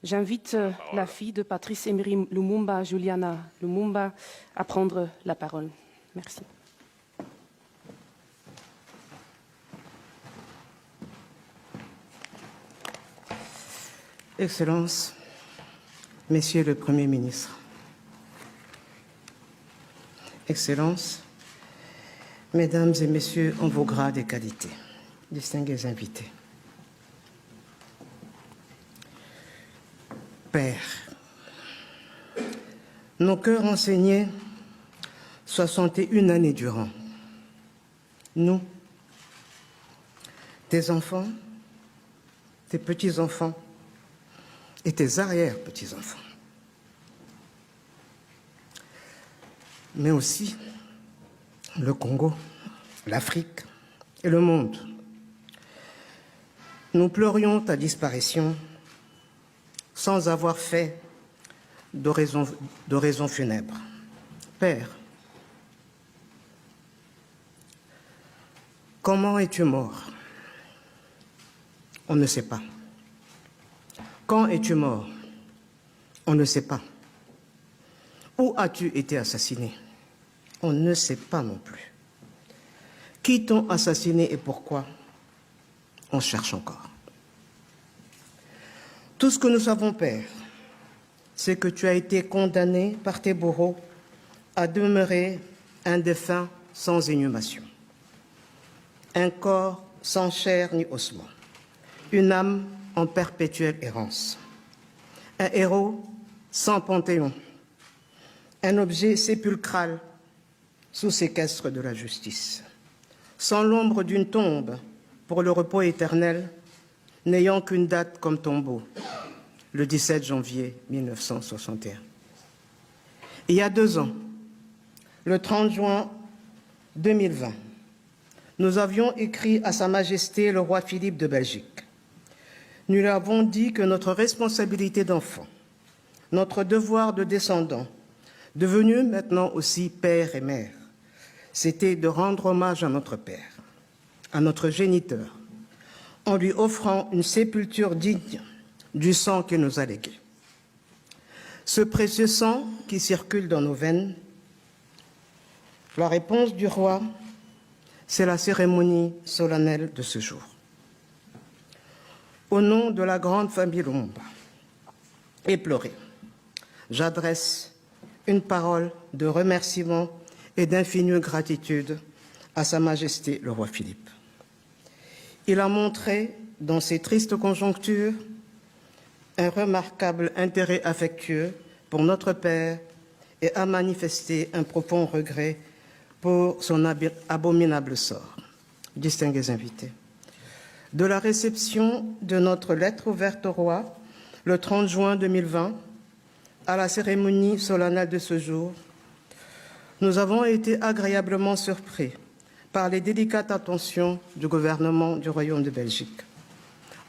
J'invite la fille de Patrice Emery Lumumba, Juliana Lumumba, à prendre la parole. Merci. Excellences, Messieurs le Premier ministre, Excellences, Mesdames et Messieurs en vos grades et qualités, distingués invités, Père, nos cœurs enseignés 61 années durant, nous, tes enfants, tes petits-enfants, et tes arrière-petits-enfants. Mais aussi le Congo, l'Afrique et le monde. Nous pleurions ta disparition sans avoir fait d'oraison funèbre. Père, comment es-tu mort? On ne sait pas. Quand es-tu mort? On ne sait pas. Où as-tu été assassiné? On ne sait pas non plus. Qui t'ont assassiné et pourquoi? On cherche encore. Tout ce que nous savons, Père, c'est que tu as été condamné par tes bourreaux à demeurer un défunt sans inhumation, un corps sans chair ni ossement, une âme en perpétuelle errance, un héros sans panthéon, un objet sépulcral sous séquestre de la justice, sans l'ombre d'une tombe pour le repos éternel, n'ayant qu'une date comme tombeau, le 17 janvier 1961. Il y a 2 ans, le 30 juin 2020, nous avions écrit à Sa Majesté le roi Philippe de Belgique. Nous lui avons dit que notre responsabilité d'enfant, notre devoir de descendant, devenu maintenant aussi père et mère, c'était de rendre hommage à notre père, à notre géniteur, en lui offrant une sépulture digne du sang qu'il nous a légué. Ce précieux sang qui circule dans nos veines, la réponse du roi, c'est la cérémonie solennelle de ce jour. Au nom de la grande famille Lumumba, éplorée, j'adresse une parole de remerciement et d'infinie gratitude à Sa Majesté le roi Philippe. Il a montré, dans ces tristes conjonctures, un remarquable intérêt affectueux pour notre Père et a manifesté un profond regret pour son abominable sort. Distingués invités, de la réception de notre lettre ouverte au roi le 30 juin 2020 à la cérémonie solennelle de ce jour, nous avons été agréablement surpris par les délicates attentions du gouvernement du Royaume de Belgique,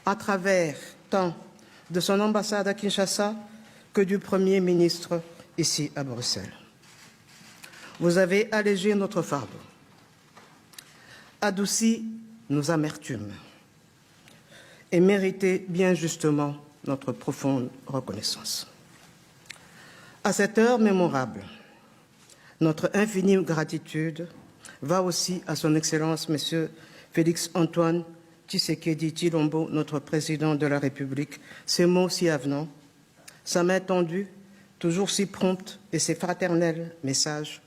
à travers tant de son ambassade à Kinshasa que du Premier ministre ici à Bruxelles. Vous avez allégé notre fardeau, adouci nos amertumes et mérité bien justement notre profonde reconnaissance. À cette heure mémorable, notre infinie gratitude va aussi à son Excellence, Monsieur Félix Antoine Tshisekedi Tshilombo, notre président de la République, ses mots si avenants, sa main tendue, toujours si prompte, et ses fraternels messages.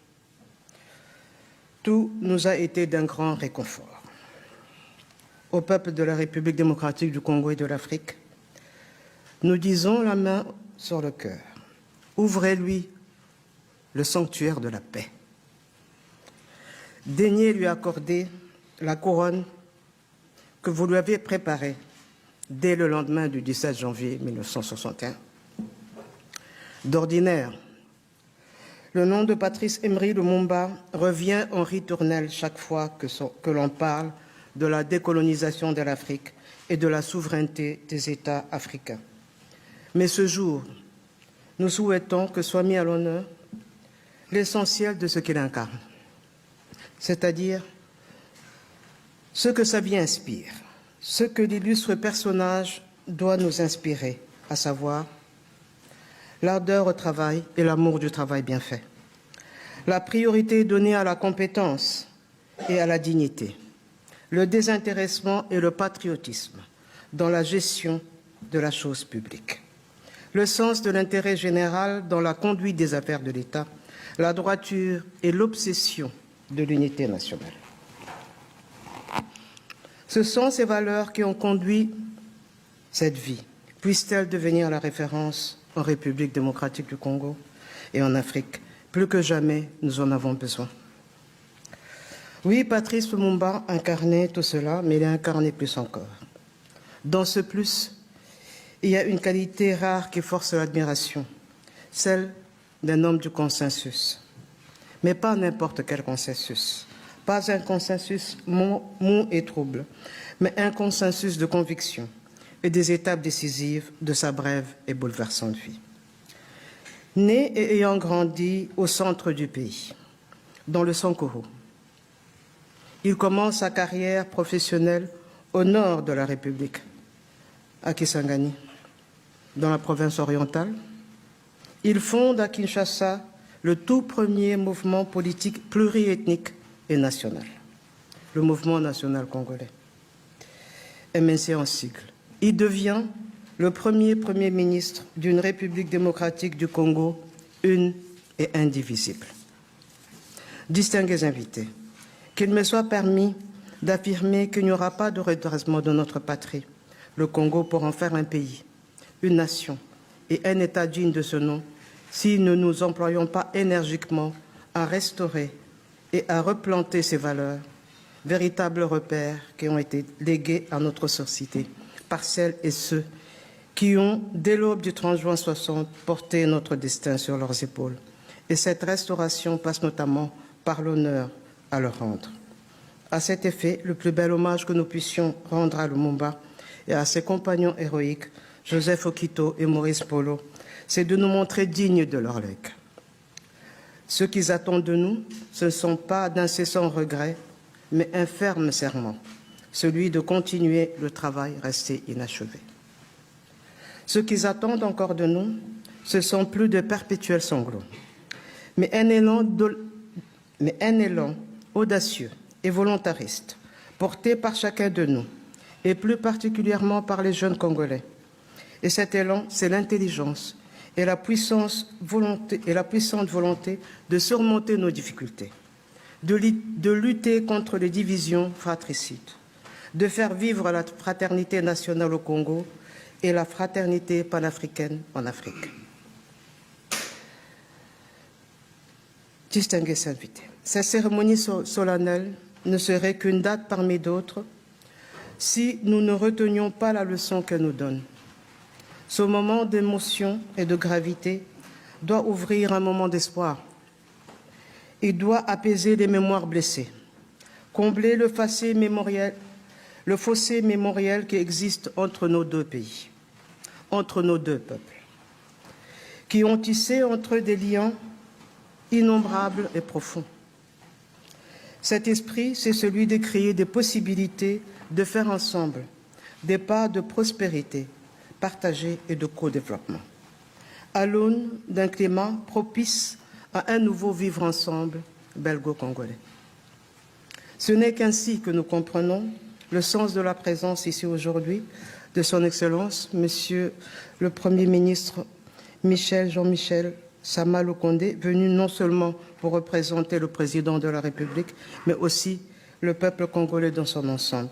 Tout nous a été d'un grand réconfort. Au peuple de la République démocratique du Congo et de l'Afrique, nous disons la main sur le cœur. Ouvrez-lui le sanctuaire de la paix. Daignez lui accorder la couronne que vous lui avez préparée dès le lendemain du 17 janvier 1961. D'ordinaire, le nom de Patrice Emery Lumumba revient en ritournelle chaque fois que l'on parle de la décolonisation de l'Afrique et de la souveraineté des États africains. Mais ce jour, nous souhaitons que soit mis à l'honneur l'essentiel de ce qu'il incarne, c'est-à-dire ce que sa vie inspire, ce que l'illustre personnage doit nous inspirer, à savoir l'ardeur au travail et l'amour du travail bien fait. La priorité donnée à la compétence et à la dignité, le désintéressement et le patriotisme dans la gestion de la chose publique, le sens de l'intérêt général dans la conduite des affaires de l'État, la droiture et l'obsession de l'unité nationale. Ce sont ces valeurs qui ont conduit cette vie. Puisse-t-elle devenir la référence en République démocratique du Congo et en Afrique? Plus que jamais, nous en avons besoin. Oui, Patrice Lumumba incarnait tout cela, mais il a incarné plus encore. Dans ce plus, il y a une qualité rare qui force l'admiration, celle d'un homme du consensus. Mais pas n'importe quel consensus. Pas un consensus mou et trouble, mais un consensus de conviction et des étapes décisives de sa brève et bouleversante vie. Né et ayant grandi au centre du pays, dans le Sankuru, il commence sa carrière professionnelle au nord de la République, à Kisangani, dans la province orientale. Il fonde à Kinshasa le tout premier mouvement politique pluriethnique et national, le Mouvement national congolais, MNC en sigle. Il devient le premier Premier ministre d'une République démocratique du Congo, une et indivisible. Distingués invités, qu'il me soit permis d'affirmer qu'il n'y aura pas de redressement de notre patrie, le Congo, pour en faire un pays, une nation et un État digne de ce nom, si nous ne nous employons pas énergiquement à restaurer et à replanter ces valeurs, véritables repères qui ont été légués à notre société par celles et ceux qui ont, dès l'aube du 30 juin 60, porté notre destin sur leurs épaules. Et cette restauration passe notamment par l'honneur à leur rendre. À cet effet, le plus bel hommage que nous puissions rendre à Lumumba et à ses compagnons héroïques, Joseph Okito et Maurice Polo, c'est de nous montrer dignes de leur legs. Ce qu'ils attendent de nous, ce ne sont pas d'incessants regrets, mais un ferme serment, celui de continuer le travail resté inachevé. Ce qu'ils attendent encore de nous, ce sont plus de perpétuels sanglots, mais un élan audacieux et volontariste, porté par chacun de nous, et plus particulièrement par les jeunes Congolais. Et cet élan, c'est l'intelligence et la puissante volonté de surmonter nos difficultés, de lutter contre les divisions fratricides, de faire vivre la fraternité nationale au Congo et la fraternité panafricaine en Afrique. Distingués invités, cette cérémonie solennelle ne serait qu'une date parmi d'autres si nous ne retenions pas la leçon qu'elle nous donne. Ce moment d'émotion et de gravité doit ouvrir un moment d'espoir. Il doit apaiser les mémoires blessées, combler le fossé mémoriel qui existe entre nos deux pays, entre nos deux peuples, qui ont tissé entre eux des liens innombrables et profonds. Cet esprit, c'est celui de créer des possibilités de faire ensemble des pas de prospérité partagée et de co-développement, à l'aune d'un climat propice à un nouveau vivre ensemble belgo-congolais. Ce n'est qu'ainsi que nous comprenons le sens de la présence ici aujourd'hui de son Excellence, Monsieur le Premier ministre Jean-Michel Sama Lukonde, venu non seulement pour représenter le Président de la République, mais aussi le peuple congolais dans son ensemble.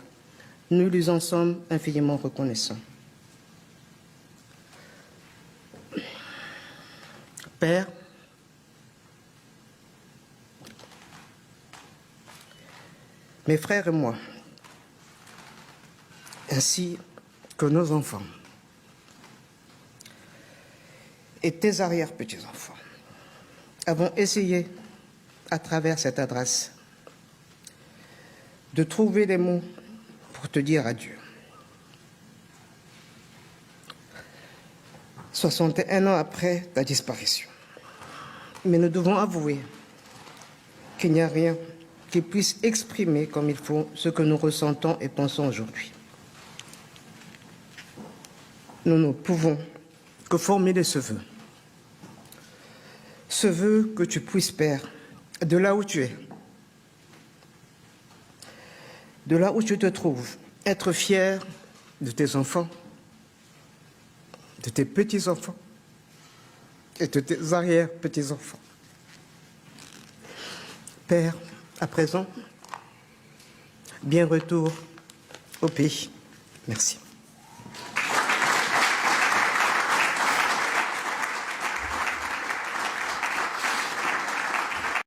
Nous lui en sommes infiniment reconnaissants. Père, mes frères et moi, ainsi que nos enfants et tes arrière-petits-enfants, avons essayé, à travers cette adresse, de trouver les mots pour te dire adieu. 61 ans après ta disparition. Mais nous devons avouer qu'il n'y a rien qui puisse exprimer comme il faut ce que nous ressentons et pensons aujourd'hui. Nous ne pouvons que formuler ce vœu ce vœu que tu puisses, Père, de là où tu es, de là où tu te trouves, être fier de tes enfants, de tes petits-enfants et de tes arrière-petits-enfants. Père, à présent, bien retour au pays. Merci.